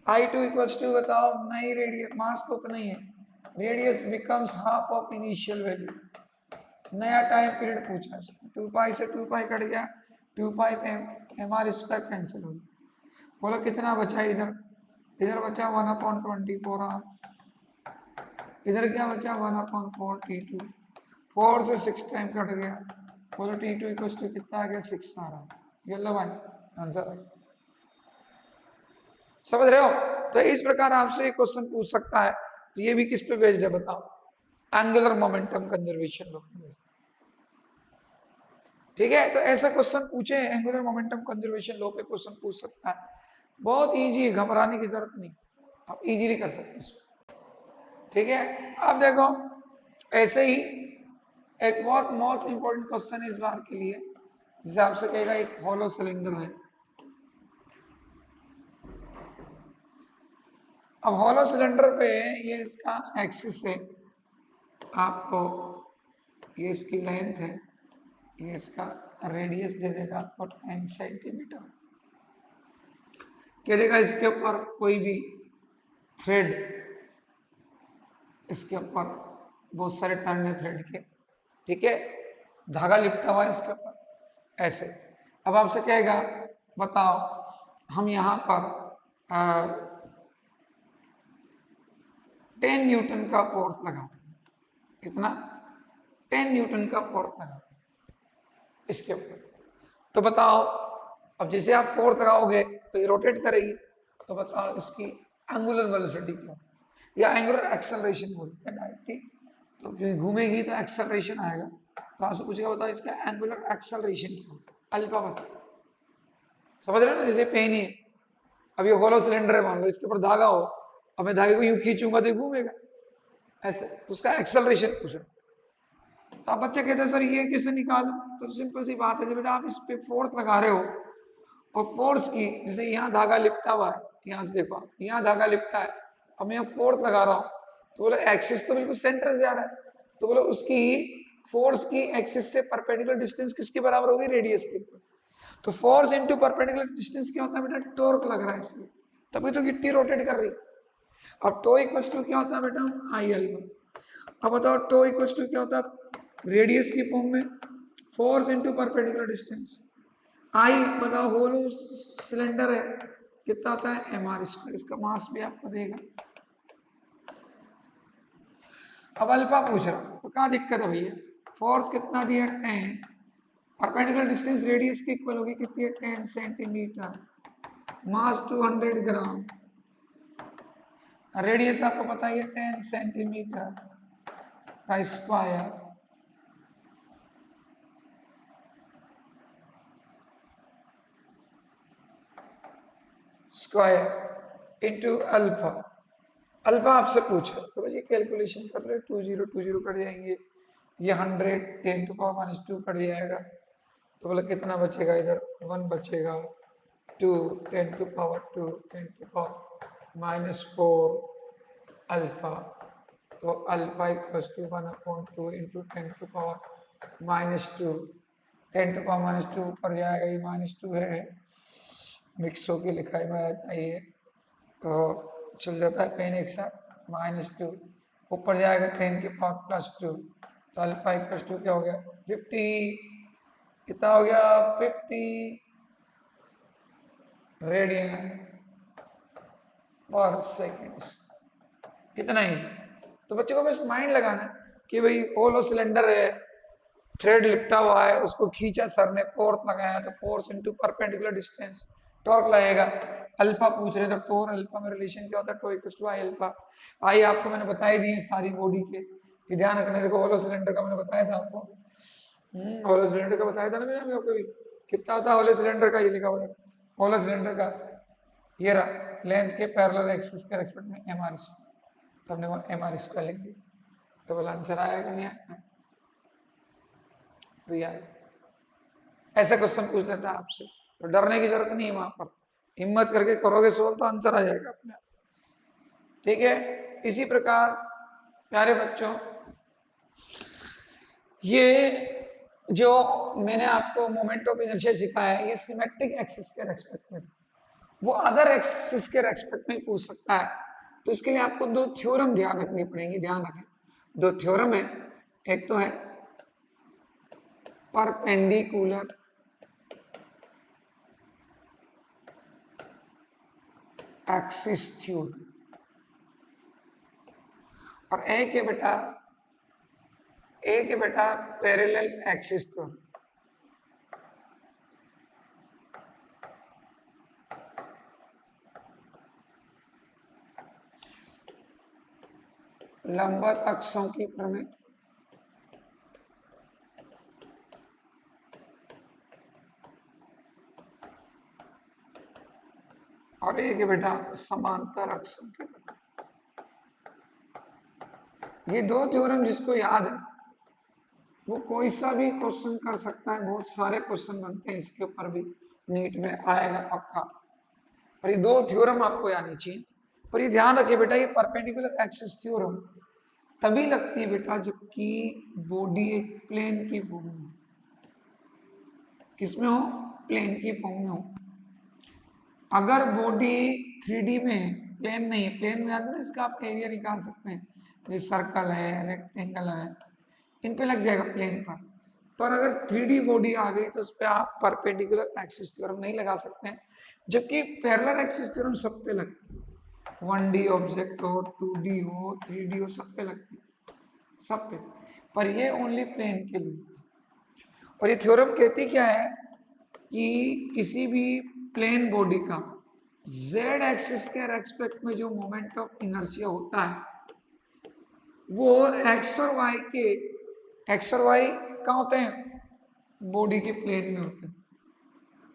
I2 इक्वल्स टू बताओ नई रेडियस, मास तो नहीं है, radius becomes half of initial value, नया टाइम पीरियड पूछा, 2π से 2π कट गया, 2π mr² कैंसिल हो गया। बोलो कितना बचा इधर, इधर बचा 1/24 आवर। इधर क्या बचा 1/4 T2, 4 से 6 टाइम कट गया, बोलो T2 इक्वल टू कितना आ गया 6 आ रहा। ये लो भाई आंसर आ गया। समझ रहे हो? तो इस प्रकार आपसे एक क्वेश्चन पूछ सकता है, तो ये भी किस पे बेस्ड है बताओ? Angular momentum conservation law. ठीक है, तो ऐसा क्वेश्चन पूछे एंगुलर मोमेंटम कंजर्वेशन लॉ पे क्वेश्चन पूछ सकता है, बहुत इजी है, घबराने की जरूरत नहीं, आप इजीली कर सकते हैं। ठीक है, अब देखो ऐसे ही एक बहुत मोस्ट इंपॉर्टेंट क्वेश्चन इस बार के लिए, जिसे आपसे कहेगा एक हॉलो सिलेंडर है। अब हॉलो सिलेंडर पे ये इसका एक्सिस है, आपको ये इसकी लेंथ है, ये इसका रेडियस दे देगा आपको 10 सेंटीमीटर। कह देगा इसके ऊपर कोई भी थ्रेड, इसके ऊपर बहुत सारे टर्न है थ्रेड के, ठीक है, धागा लिपटा हुआ है इसके ऊपर ऐसे। अब आपसे कहेगा बताओ हम यहाँ पर 10 न्यूटन का फोर्स लगाते हैं, कितना? 10 न्यूटन का फोर्स लगाते हैं इसके ऊपर। तो बताओ अब जैसे आप फोर्स लगाओगे तो ये रोटेट करेगी, तो बताओ इसकी एंगुलर वेलोसिटी क्या, या एंगुलर एक्सेलरेशन बोलते हैं डायरेक्टली, तो क्योंकि घूमेगी तो एक्सेलरेशन आएगा। तो आपसे पूछेगा बताओ इसका एंगुलर एक्सेलरेशन क्या होता है, अल्फा बताओ। समझ रहे हो ना? जैसे पेन ही है, अब ये होलो सिलेंडर है मान लो, इसके ऊपर धागा हो, अब मैं धागे को यूं खींचूंगा तो ये घूमेगा ऐसे, तो उसका एक्सेलरेशन पूछो। तो आप बच्चे कहते हैं सर ये कैसे निकालूं? तो सिंपल सी बात है, जब बेटा आप इस पे फोर्स लगा रहे हो और फोर्स की, जैसे यहाँ धागा लिपटा हुआ है, यहाँ से देखो यहाँ धागा लिपटा है, अब मैं यहाँ फोर्स लगा रहा हूँ, तो बोलो एक्सिस तो बिल्कुल सेंटर से जा रहा है, तो बोलो उसकी फोर्स की एक्सिस से परपेंडिकुलर डिस्टेंस किसके बराबर होगी? रेडियस के। तो फोर्स इनटू परपेंडिकुलर डिस्टेंस क्या होता है बेटा? टॉर्क लग रहा है इसमें, तभी तो गिट्टी रोटेट कर रही है। अब टो इक्वल टू क्या होता है बेटा? I L. अब बताओ टो इक्वल टू क्या होता है रेडियस की फॉर्म में? Force into perpendicular distance. I बताओ होलो सिलेंडर है, कितना होता है? एम आर स्क्वायर, इसका मास भी आपको देगा। अब अल्फा पूछ रहा हूं तो क्या दिक्कत है भैया? फोर्स कितना दिया? 10, परपेंडिकुलर डिस्टेंस रेडियस की इक्वल होगी कितनी है? 10 सेंटीमीटर, मास 200 ग्राम, रेडियस आपको पता है 10 सेंटीमीटर का square, square into alpha. Alpha आपसे पूछो तो भाई कैलकुलेशन कर लो, 20 कट जाएंगे, ये 100 10⁻² कट जाएगा, तो बोला कितना बचेगा? इधर 1 बचेगा, 2 10⁻², 10⁻⁻4 अल्फा, तो अल्फा इक्वल टू 1/2 इंटू 10⁻⁻², 10⁻⁻² ऊपर जाएगा, ये -2 है, मिक्स होके लिखाई में आ जाइए तो चल जाता है पेन एक साथ, -2 ऊपर जाएगा 10⁻+2, तो अल्फा इक्वल टू क्या हो गया? 50, कितना हो गया? 50 रेडियन पर सेकेंड। कितना ही, तो बच्चों को बस माइंड लगाना कि भाई होलो सिलेंडर है, थ्रेड लिपटा हुआ है, उसको खींचा सर ने, फोर्स लगाया, तो force into perpendicular distance torque लगेगा। अल्फा पूछ रहे तो टोर अल्फा में रिलेशन क्या होता है? Tau equal to I alpha. I आपको मैंने बताई दी है सारी बॉडी के, ये ध्यान रखना। देखो होलो सिलेंडर का मैंने बताया था आपको, होलो सिलेंडर का बताया था ना मैंने आपको भी, कितना होता है होलो सिलेंडर का? ये लिखा हुआ है होलो सिलेंडर का, ये रहा लेंथ के पैरेलल एक्सिस के रेस्पेक्ट में एम आर स्क्वायर, तो हमने एम आर स्क्वायर लिख दिया, तो बोला आंसर आया कि नहीं आया? तो यार ऐसा क्वेश्चन पूछ लेता है आपसे, तो डरने की जरूरत नहीं है, वहां पर हिम्मत करके करोगे सोल्व तो आंसर आ जाएगा अपने आप। ठीक है, इसी प्रकार प्यारे बच्चों, ये जो मैंने आपको मोमेंट ऑफ इनर्शिया सिखाया है, ये सिमेट्रिक एक्सिस के रेस्पेक्ट में, वो अदर एक्सिस के रेस्पेक्ट में पूछ सकता है। तो इसके लिए आपको दो थ्योरम ध्यान रखनी पड़ेंगी, ध्यान रखें। दो थ्योरम है, एक तो है परपेंडिकुलर एक्सिस थ्योरम, और ए के बेटा पैरेलल एक्सिस तो लंबवत अक्षों की प्रमेय और ए के बेटा समांतर अक्षों की प्रमेय। ये दो थ्योरम जिसको याद है वो कोई सा भी क्वेश्चन कर सकता है, बहुत सारे क्वेश्चन बनते हैं इसके ऊपर भी, नीट में आएगा पक्का। और ये दो थ्योरम आपको आनी चाहिए। पर ये ध्यान रखिए बेटा, ये परपेंडिकुलर एक्सिस थ्योरम तभी लगती है बेटा जबकि बॉडी एक प्लेन की फॉर्म में, किसमें हो, प्लेन की फॉर्म में हो। अगर बॉडी 3D में है, प्लेन नहीं है, प्लेन में आता है इसका आप एरिया निकाल सकते हैं, जैसे सर्कल है, रेक्टेंगल है, इन पे लग जाएगा प्लेन पर। पर अगर 3D बॉडी आ गई तो उस पर आप परपेंडिकुलर एक्सिस थ्योरम नहीं लगा सकते हैं, जबकि पैरेलल एक्सिस थ्योरम सब पे लगती है। 1D ऑब्जेक्ट हो, 2D हो, 3D हो, सब पे लगती है, सब पे। पर ये ओनली प्लेन के लिए। और ये थ्योरम कहती क्या है कि किसी भी प्लेन बॉडी का z एक्सिस के रेस्पेक्ट में जो मोमेंट ऑफ इनर्शिया होता है वो x और y के, x और y कहाँ होते हैं, बॉडी के प्लेन में होते हैं,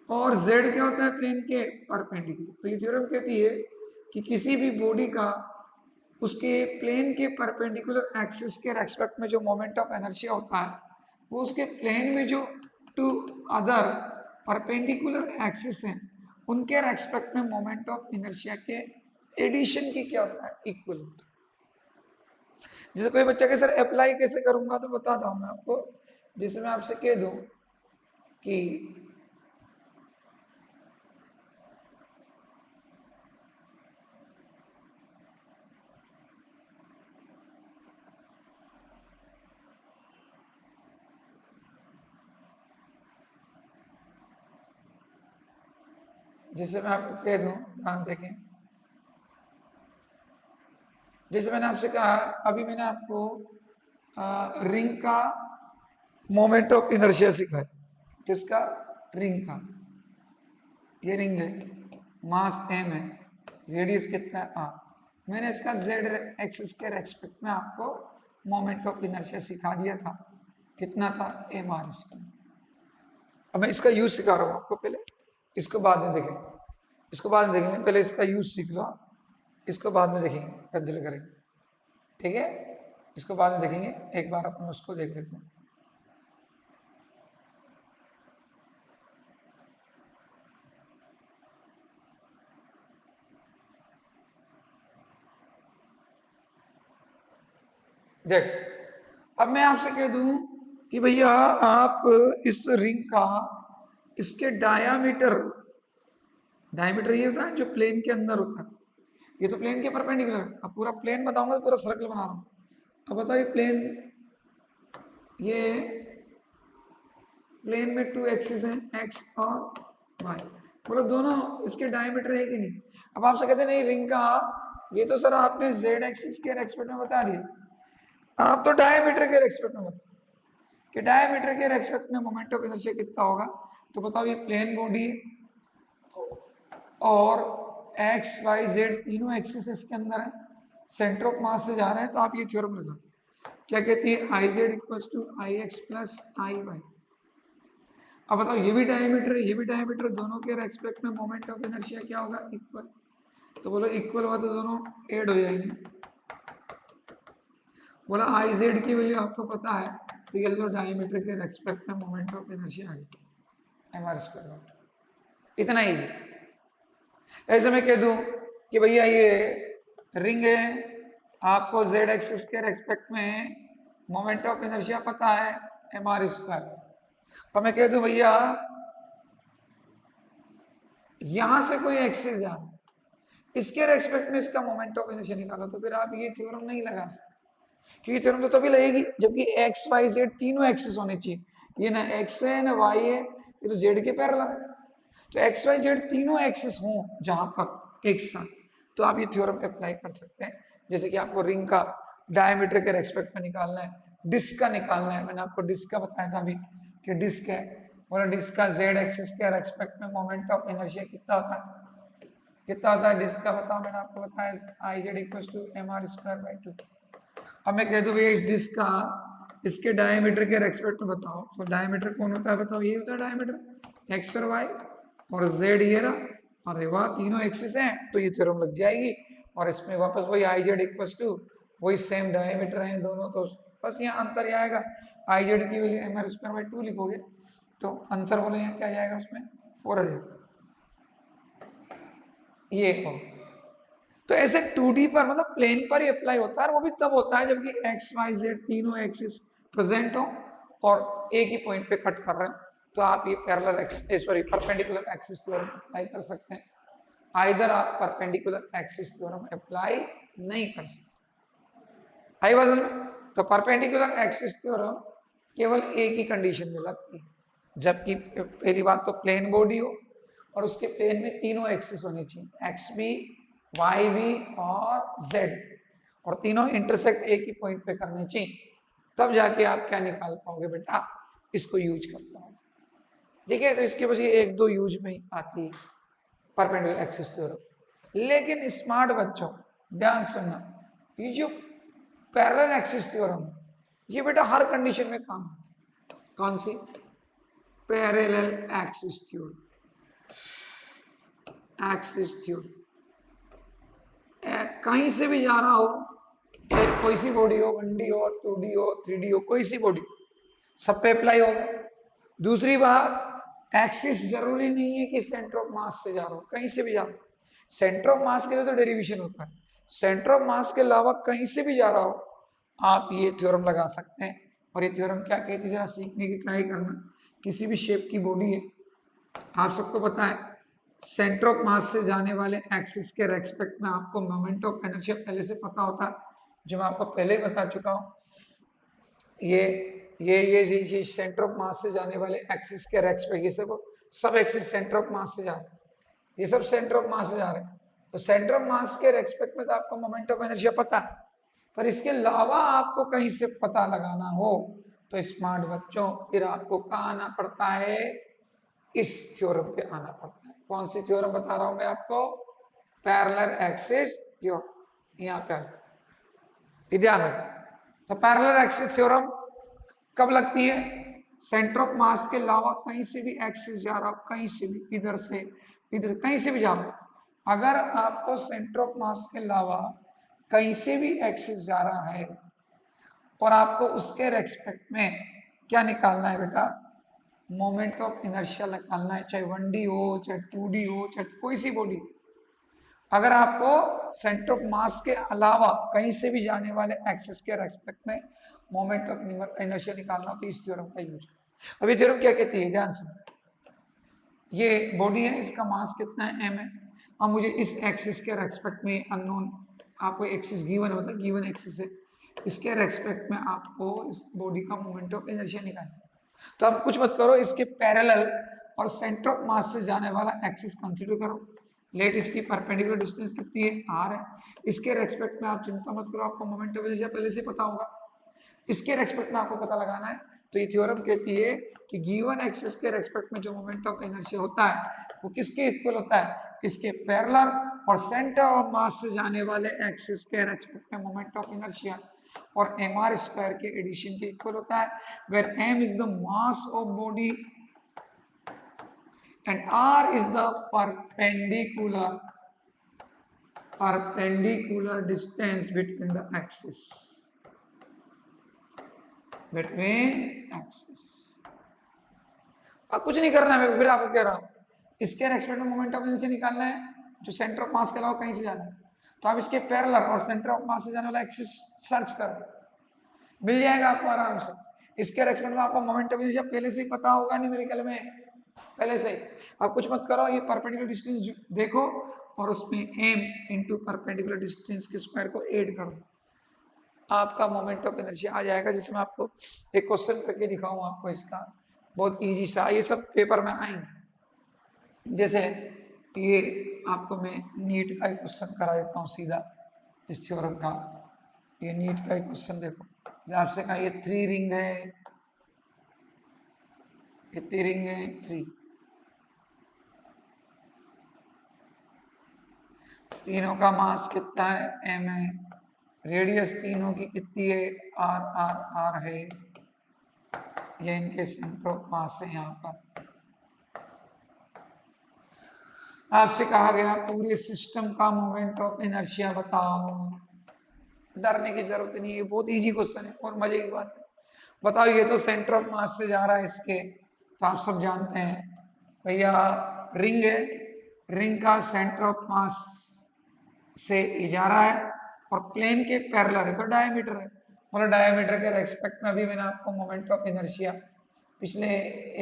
और z क्या होता है, प्लेन के परपेंडिकुलर। तो ये थ्योरम कहती है कि किसी भी बॉडी का उसके प्लेन के परपेंडिकुलर एक्सिस के रेस्पेक्ट में जो मोमेंट ऑफ इनर्शिया होता है वो उसके प्लेन में जो टू अदर परपेंडिकुलर एक्सिस हैं उनके रेस्पेक्ट में मोमेंट ऑफ इनर्शिया के एडिशन की क्या होता है, इक्वल होता है। जैसे कोई बच्चा के सर अप्लाई कैसे करूंगा, तो बताता हूं मैं आपको। जैसे मैं आपसे कह दूं कि जैसे मैं आपको कह दूं, ध्यान देखें, जैसे मैंने आपसे कहा, अभी मैंने आपको रिंग का मोमेंट ऑफ इनर्शिया सिखाया। किसका, रिंग का। ये रिंग है, मास m है, रेडियस कितना है r। मैंने इसका z एक्सिस के रेस्पेक्ट में आपको मोमेंट ऑफ इनर्शिया सिखा दिया था, कितना था, mr²। अब मैं इसका यूज सिखा रहा हूँ आपको, पहले इसको बाद में देखेंगे, इसको बाद में देखेंगे, पहले इसका यूज सीख लो, इसको बाद में देखेंगे, कंसिडर करेंगे, ठीक है। इसको बाद में देखेंगे, एक बार अपन उसको देख लेते हैं। देख, अब मैं आपसे कह दूं कि भैया आप इस रिंग का, इसके डायामीटर, डायमीटर ये होता है जो प्लेन के अंदर होता है, ये तो प्लेन के परपेंडिकुलर है। अब पूरा प्लेन बताऊंगा तो पूरा सर्कल बना रहा हूं। अब बताओ, ये प्लेन, ये प्लेन में 2 एक्सिस हैं, x और y, बोलो दोनों इसके डायमीटर है कि नहीं। अब आपसे कहते हैं नहीं रिंग का, ये तो सर आपने z एक्सिस के रेस्पेक्ट में बता दिया, आप तो डायमीटर के रेस्पेक्ट में बताओ कि डायमीटर के रेस्पेक्ट में मोमेंट ऑफ इनर्शिया कितना होगा। तो बताओ, ये प्लेन बॉडी और x y z तीनों एक्सिस इसके अंदर है, सेंटर ऑफ मास से जा रहे हैं, तो आप ये थ्योरम लगा, क्या कहती है, I Z equal to I X plus I Y. अब बताओ, ये भी डायमीटर है, ये भी डायमीटर, दोनों के रेस्पेक्ट में मोमेंट ऑफ इनर्शिया क्या होगा, इक्वल। तो बोलो इक्वल हुआ तो दोनों ऐड हो जाएंगे। बोला आई जेड की वैल्यू आपको पता है, तो ये लो डायमीटर के रेस्पेक्ट में मोमेंट ऑफ इनर्शिया आ गई, mr²। इतना इजी। ऐसे मैं कह दूं कि भैया ये रिंग है, आपको z एक्सिस के रेस्पेक्ट में मोमेंट ऑफ इनर्शिया पता है, mr²। और मैं कह दूं भैया यहां से कोई एक्सिस जा, इसके रेस्पेक्ट में इसका मोमेंट ऑफ इनर्शिया निकालो, तो फिर आप ये थ्योरम नहीं लगा सकते, क्योंकि थ्योरम तो तभी लगेगी जबकि x y z तीनों एक्सिस होने चाहिए। ये ना x है ना y है, ये तो z के पैरेलल है। तो x y z तीनों एक्सिस हों जहां पर एक साथ, तो आप ये थ्योरम अप्लाई कर सकते हैं। जैसे कि आपको रिंग का डायमीटर के रेस्पेक्ट में निकालना है, डिस्क का निकालना है। मैंने आपको डिस्क का बताया था अभी कि डिस्क है, बोला डिस्क का जेड एक्सिस के रेस्पेक्ट में मोमेंट ऑफ इनर्शिया कितना होता है, कितना होता है डिस्क का बताओ। मैंने आपको बताया I Z equal to M R square by 2। अब मैं कह दूं भैया इस डिस्क का इसके डायमीटर के रेस्पेक्ट में बताओ, तो डायमीटर कौन होता है बताओ, ये होता है डायमीटर, एक्स और वाई, और जेड ये रहा, और वाह तीनों एक्सिस हैं, तो ये थ्योरम लग जाएगी। और इसमें वापस वही आई जेड इक्वल टू वही सेम डायमीटर हैं दोनों, तो बस यहाँ अंतर यह आएगा, आई जेड की value M R square by 2 लिखोगे तो आंसर बोले यहाँ क्या जाएगा उसमें 4 आ जाएगा। ये हो तो ऐसे 2D पर मतलब प्लेन पर ही अप्लाई होता है, वो भी तब होता है जबकि एक्स वाई जेड तीनों एक्सिस प्रेजेंट हो और एक ही पॉइंट पे कट कर रहे हैं, तो आप ये parallel axis sorry perpendicular axis theorem apply कर सकते हैं। आइदर आप परपेंडिकुलर एक्सिस थ्योरम अप्लाई नहीं कर सकते। आई बात में, तो परपेंडिकुलर एक्सिस थ्योरम केवल एक ही कंडीशन में लगती है, जबकि पहली बात तो प्लेन बॉडी हो और उसके प्लेन में तीनों एक्सिस होनी चाहिए, एक्स भी वाई भी और जेड, और तीनों इंटरसेक्ट एक ही पॉइंट पे करने चाहिए, तब जाके आप क्या निकाल पाओगे बेटा, इसको यूज कर पाओगे। ठीक है, तो इसके बस ये एक दो यूज में ही आती है परपेंडिकुलर एक्सिस थ्योरम। लेकिन स्मार्ट बच्चों ध्यान सुनना, ये जो पैरेलल एक्सिस थ्योरम ये बेटा हर कंडीशन में काम आती है। कौन सी? Parallel axis theorem, axis theorem कहीं से भी जा रहा हो, चाहे कोई सी बॉडी हो, 1D हो 2D हो 3D हो, कोई सी बॉडी सब पे अप्लाई होगा। दूसरी बात, एक्सिस जरूरी नहीं है कि सेंटर ऑफ मास से जा रहा हो, कहीं से भी जा रहा हो, सेंटर ऑफ मास के लिए तो डेरिवेशन होता है, सेंटर ऑफ मास के अलावा कहीं से भी जा रहा हो आप ये थ्योरम लगा सकते हैं। और ये थ्योरम क्या कहती है जरा सीखने की ट्राई करना। किसी भी शेप की बॉडी है, आप सबको पता है सेंटर ऑफ मास से जाने वाले एक्सिस के रेस्पेक्ट में आपको मोमेंट ऑफ इनर्शिया पहले से पता होता है, जो मैं आपको पहले ही बता चुका हूं। ये सेंटर ऑफ मास से जाने वाले एक्सिस के रेस्पेक्ट, ये सब एक्सिस सेंटर ऑफ मास से जा रहे हैं, ये सब सेंटर ऑफ मास से जा रहे हैं, तो सेंटर ऑफ मास के रेस्पेक्ट में तो आपको मोमेंट ऑफ इनर्शिया पता है, पर इसके अलावा आपको कहीं से पता लगाना हो तो स्मार्ट बच्चों फिर आपको कहाँ आना पड़ता है, इस थ्योरम पे आना पड़ता है। कौन सी थ्योरम बता रहा हूं मैं आपको? Parallel axis theorem. यहाँ पे ध्यान रखें, तो पैरेलल एक्सिस थ्योरम कब लगती है? सेंटर ऑफ मास के अलावा कहीं से भी एक्सिस जा रहा हो, कहीं से भी, इधर से इधर कहीं से भी जा रहा हो, अगर आपको सेंटर ऑफ मास के अलावा कहीं से भी एक्सिस जा रहा है और आपको उसके रेस्पेक्ट में क्या निकालना है बेटा, मोमेंट ऑफ इनर्शिया निकालना है, चाहे 1D हो चाहे 2D हो चाहे कोई सी बॉडी, अगर आपको सेंटर ऑफ मास के अलावा कहीं से भी जाने वाले एक्सिस के रेस्पेक्ट में मोमेंट ऑफ इनर्शिया निकालना हो तो इस थ्योरम का यूज। अब ये थ्योरम क्या कहती है, ध्यान सुनो, ये बॉडी है, इसका मास कितना है, m है, अब मुझे इस एक्सिस के रेस्पेक्ट में अननोन, आपको एक्सिस गिवन है, मतलब गिवन एक्सिस है, इसके रेस्पेक्ट में आपको इस बॉडी का मोमेंट ऑफ इनर्शिया निकालना। तो आप कुछ मत करो, इसके पैरेलल और सेंटर ऑफ मास से जाने वाला एक्सिस कंसीडर करो, लेट इसकी परपेंडिकुलर डिस्टेंस कितनी है, r है, इसके रेस्पेक्ट में आप चिंता मत करो, आपको मोमेंट ऑफ इनर्शिया पहले से पता होगा, इसके रेस्पेक्ट में आपको पता लगाना है। तो ये थ्योरम कहती है कि गिवन एक्सिस के रेस्पेक्ट में जो मोमेंट ऑफ इनर्शिया होता है वो किसके इक्वल होता है, इसके पैरेलल और सेंटर ऑफ मास से जाने वाले एक्सिस के रेस्पेक्ट में मोमेंट ऑफ इनर्शिया और mr स्क्वायर के एडिशन के इक्वल होता है, where m is the mass of body and r is the perpendicular distance between the axis, अब कुछ नहीं करना है, मैं फिर आपको कह रहा हूं, इसके रेस्पेक्ट में मोमेंट ऑफ इनर्शिया निकालना है जो सेंटर ऑफ मास के अलावा कहीं से जाना है, तो आप इसके पैरेलल और सेंटर ऑफ मास से जाने वाला एक्सिस सर्च करो, मिल जाएगा आपको आराम से। इसके रेस्पेक्ट में आपको मोमेंट ऑफ इनर्शिया पहले से ही पता होगा न्यूमेरिकल में, पहले से ही। आप कुछ मत करो, ये परपेंडिकुलर डिस्टेंस देखो और उसमें m इंटू परपेंडिकुलर डिस्टेंस के स्क्वायर को ऐड कर दो, आपका मोमेंट ऑफ इनर्शिया आ जाएगा, जिसमें आपको एक क्वेश्चन करके दिखाऊं आपको, इसका बहुत इजी सा, ये सब पेपर में आएंगे। जैसे ये आपको मैं नीट का क्वेश्चन करा देता हूँ सीधा इस थ्योरम का, ये नीट का ही क्वेश्चन देखो, जब आपसे कहा ये 3 रिंग है, कितनी रिंग है 3, तीनों का मास कितना है m है, रेडियस तीनों की कितनी है r है, ये इनके सेंटर ऑफ मास है। यहाँ पर आपसे कहा गया पूरे सिस्टम का मोमेंट ऑफ इनर्शिया बताओ, डरने की जरूरत नहीं है, बहुत इजी क्वेश्चन है और मजे की बात है। बताओ ये तो सेंटर ऑफ मास से जा रहा है इसके, तो आप सब जानते हैं भैया रिंग है, रिंग का सेंटर ऑफ मास से ये जा रहा है और प्लेन के पैरेलल है तो डायमीटर है, मतलब डायमीटर के रेस्पेक्ट में अभी मैंने आपको मोमेंट ऑफ इनर्शिया पिछले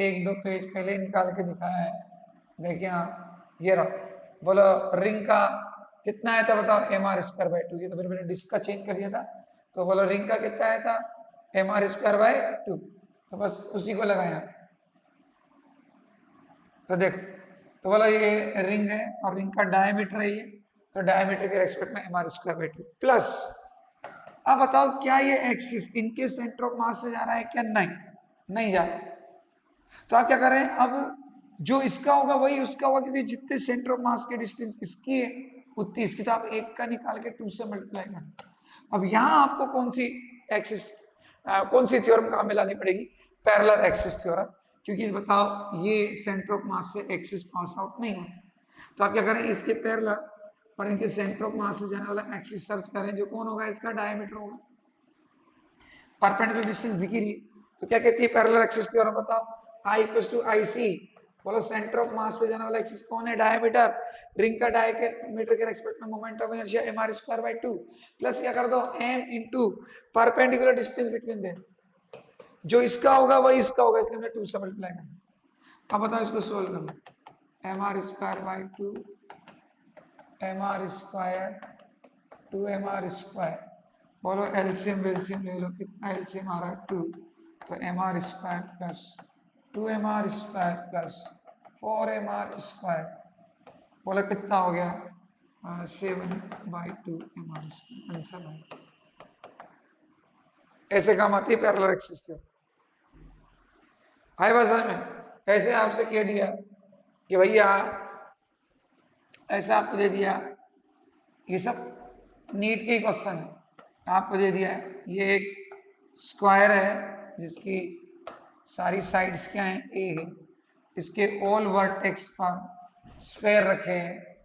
1-2 पेज पहले निकाल के दिखाया है, देखिए आप ये रहा। बोलो रिंग का कितना आया था बताओ, mr²/2, ये तो फिर मैंने डिस्क का चेंज कर दिया था, तो बोलो रिंग का कितना आया था mr²/2, तो बस उसी को लगाया। तो देखो, तो बोलो ये रिंग है और रिंग का डायमीटर है ये, तो डायमीटर के रेस्पेक्ट में mr²/2 प्लस, अब बताओ क्या ये एक्सिस इनके सेंटर ऑफ मास से जा रहा है क्या, नहीं जा रहा, तो आप क्या करें, अब जो इसका होगा वही उसका होगा, क्योंकि जितने सेंटर ऑफ मास के डिस्टेंस इसकी है उतनी इसकी, तो आप 1 का निकाल के 2 से मल्टीप्लाई कर। अब यहाँ आपको कौन सी एक्सिस कौन सी थ्योरम काम में लानी पड़ेगी, पैरेलल एक्सिस थ्योरम, क्योंकि बताओ ये सेंटर ऑफ मास से एक्सिस पास आउट नहीं होता, तो आप क्या करें इसके पैरेलल और इनके सेंटर ऑफ मास से जाने वाला एक्सिस सर्च करें, जो कौन होगा इसका डायमीटर होगा, परपेंडिकुलर डिस्टेंस दिख रही है, तो क्या कहती है पैरेलल एक्सिस थ्योरम, बताओ I = IC, बोलो सेंटर ऑफ मास से जाने वाला एक्सिस कौन है, डायमीटर, रिंग का डायमीटर के रेस्पेक्ट में moment of inertia mr²/2 plus क्या कर दो m into perpendicular distance between them, जो इसका होगा वही इसका होगा, इसलिए हमने 2 से मल्टीप्लाई कर। अब बताओ इसको सोल्व कर लो, mr²/2 mr², 2mr², बोलो एलसीएम वेलसीएम ले लो, कितना एलसीएम आ रहा है 2, तो mr² plus 2mr² plus 4mr², बोला कितना हो गया 7/2 mr², आंसर है। ऐसे काम आती है पैरेलल एक्सिस से, हाई भाषा में ऐसे आपसे कह दिया कि भैया ऐसा आपको दे दिया, ये सब नीट के क्वेश्चन है, आपको दे दिया है ये एक स्क्वायर है जिसकी सारी साइड्स क्या हैं ए है, इसके ऑल वर्टेक्स पर स्फेयर रखे हैं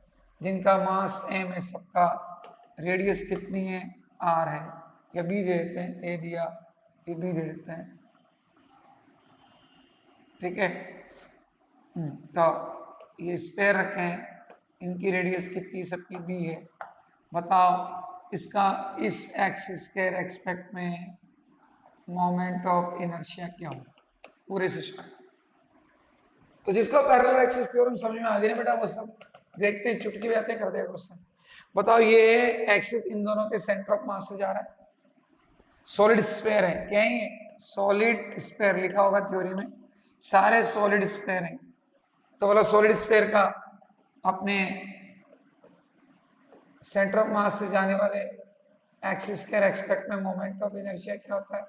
जिनका मास m है, सबका रेडियस कितनी है r है, या b दे देते हैं, a दिया ये b दे देते हैं, ठीक है। तो ये स्फेयर रखे हैं, इनकी रेडियस कितनी, सबकी b है, बताओ इसका इस एक्सिस के रेस्पेक्ट में मोमेंट ऑफ इनर्शिया क्या हो पूरे सिस्टम। तो जिसको पैरेलल एक्सिस थ्योरम समझ में आ गई ना बेटा, वो सब देखते हैं, चुटकी बजाते करते हैं क्वेश्चन। बताओ ये एक्सिस इन दोनों के सेंटर ऑफ मास से जा रहा है, सॉलिड स्फेयर है, क्या है सॉलिड स्फेयर, लिखा होगा थ्योरी में सारे सॉलिड स्फेयर हैं, तो बोला सॉलिड स्फेयर का अपने सेंटर ऑफ मास से जाने वाले एक्सिस के रेस्पेक्ट में मोमेंट ऑफ इनर्शिया क्या होता है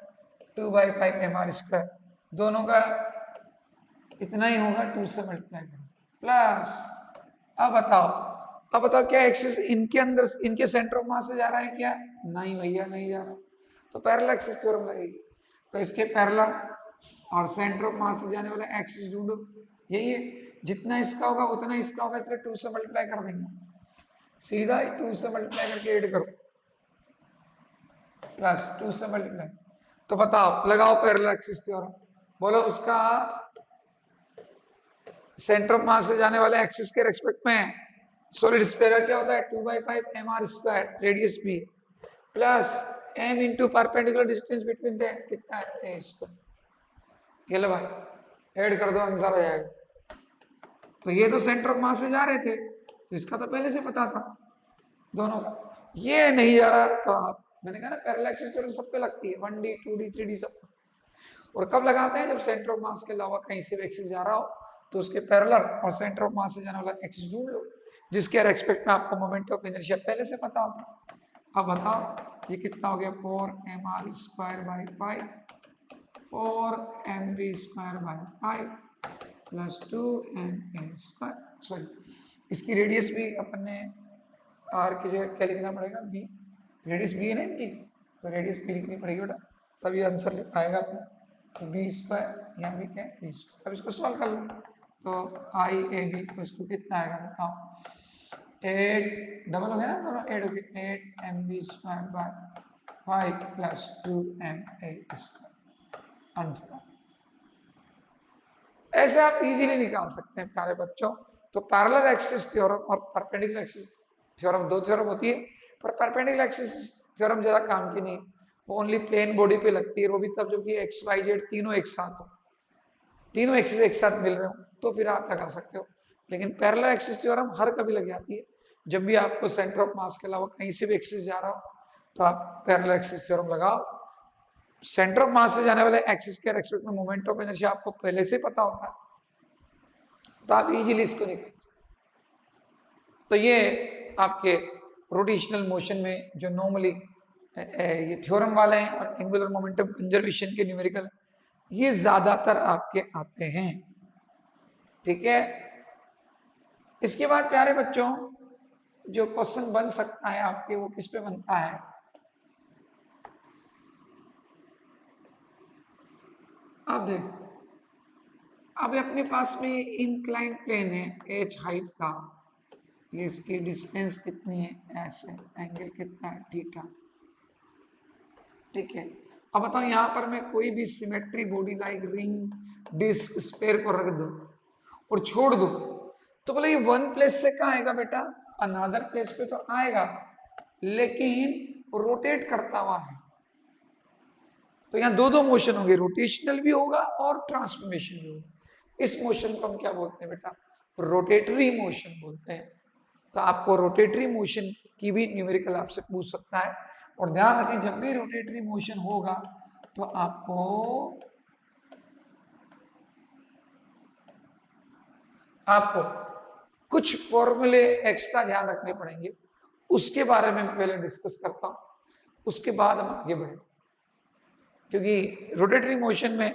2/5 mr², दोनों का इतना ही होगा, 2 से मल्टीप्लाई कर प्लस। अब बताओ क्या एक्सिस इनके अंदर इनके सेंटर ऑफ मास से जा रहा है क्या, नहीं भैया नहीं जा रहा, तो पैरेलल एक्सिस थ्योरम लगेगी, तो इसके पैरेलल और सेंटर ऑफ मास से जाने वाला एक्सिस ढूंढो, यही है, जितना इसका होगा उतना इसका होगा, इसलिए 2 से मल्टीप्लाई कर देंगे, सीधा ही 2 से मल्टीप्लाई करके ऐड करो प्लस 2 से मल्टीप्लाई, तो बताओ लगाओ पैरेलल एक्सिस थ्योरम, बोलो उसका सेंटर ऑफ मास से जाने वाले एक्सिस के रेस्पेक्ट में सॉलिड स्फीयर क्या होता है 2/5 mr², रेडियस भी plus m into perpendicular distance between the कितना है a², ये लो भाई ऐड कर दो आंसर आ जाएगा। तो ये तो सेंटर ऑफ मास से जा रहे थे, तो इसका तो पहले से पता था दोनों का, ये नहीं जा रहा, तो आप मैंने कहा ना पैरेलल एक्सिस थ्योरम सब पे लगती है 1D 2D 3D सब, और कब लगाते हैं जब सेंटर ऑफ मास के अलावा कहीं से भी एक्सिस जा रहा हो, तो उसके पैरेलल और सेंटर ऑफ मास से जाने वाला एक्सिस ढूंढ लो जिसके रेस्पेक्ट में आपको मोमेंट ऑफ इनर्शिया पहले से पता होता। अब बताओ ये कितना हो गया 4mr² / 4mv² plus 2ma²। Sorry, इसकी रेडियस भी अपन ने आर की जगह क्या लिखना पड़ेगा, बी। रेडियस बी है ना इनकी, तो रेडियस बी लिखनी पड़ेगी बेटा, तभी आंसर आएगा अपना। तो b², यहाँ भी क्या है b²। अब इसको सॉल्व कर लो, तो i/ab = कितना आएगा बताओ, 8 डबल हो गया ना, दोनों 8 हो गए, 8mv² / 5 + 2ma²। आंसर ऐसे आप इजीली निकाल सकते हैं प्यारे बच्चों। तो पैरेलल एक्सिस थ्योरम और परपेंडिकुलर एक्सिस थ्योरम दो थ्योरम होती है, पर परपेंडिकुलर एक्सिस थ्योरम ज्यादा काम की नहीं, वो ओनली प्लेन बॉडी पे लगती है, वो भी तब जब कि एक्स वाई जेड तीनों एक साथ हो, तीनों एक्सिस एक साथ मिल रहे हो, तो फिर आप लगा सकते हो। लेकिन पैरेलल एक्सिस थ्योरम हर कभी लग जाती है, जब भी आपको सेंटर ऑफ मास के अलावा कहीं से भी एक्सिस जा रहा हो, तो आप पैरेलल एक्सिस थ्योरम लगाओ। सेंटर ऑफ मास से जाने वाले एक्सिस के रेस्पेक्ट में मोमेंट ऑफ इनर्शिया आपको पहले से पता होता है, तो आप इजीली इसको निकाल सकते। तो ये आपके रोटेशनल मोशन में जो नॉर्मली ये थ्योरम वाले हैं और एंगुलर मोमेंटम कंजर्वेशन के न्यूमेरिकल, ये ज्यादातर आपके आते हैं, ठीक है। इसके बाद प्यारे बच्चों जो क्वेश्चन बन सकता है आपके, वो किस पे बनता है, आप देखो, अब अपने पास में इंक्लाइन प्लेन है h हाइट का, ये इसकी डिस्टेंस कितनी है s है, एंगल कितना है थीटा, ठीक है। अब बताओ यहाँ पर मैं कोई भी symmetry body like ring, disc, sphere को रख दूं और छोड़ दूं, तो बोले ये वन प्लेस से कहाँ आएगा बेटा, अनदर प्लेस पे तो आएगा, लेकिन रोटेट करता हुआ है। तो यहाँ दो दो मोशन होंगे, रोटेशनल भी होगा और ट्रांसफॉर्मेशन भी होगा। इस मोशन को हम क्या बोलते हैं बेटा, रोटेटरी मोशन बोलते हैं। तो आपको रोटेटरी मोशन की भी न्यूमेरिकल आपसे पूछ सकता है, और ध्यान रखें जब भी रोटेटरी मोशन होगा तो आपको कुछ फॉर्मूले एक्स्ट्रा ध्यान रखने पड़ेंगे, उसके बारे में पहले डिस्कस करता हूं, उसके बाद हम आगे बढ़े, क्योंकि रोटेटरी मोशन में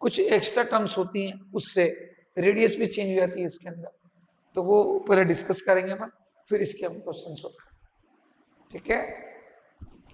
कुछ एक्स्ट्रा टर्म्स होती हैं, उससे रेडियस भी चेंज हो जाती है इसके अंदर, तो वो पहले डिस्कस करेंगे अपन, फिर इसके हम क्वेश्चन सोल्व, ठीक है।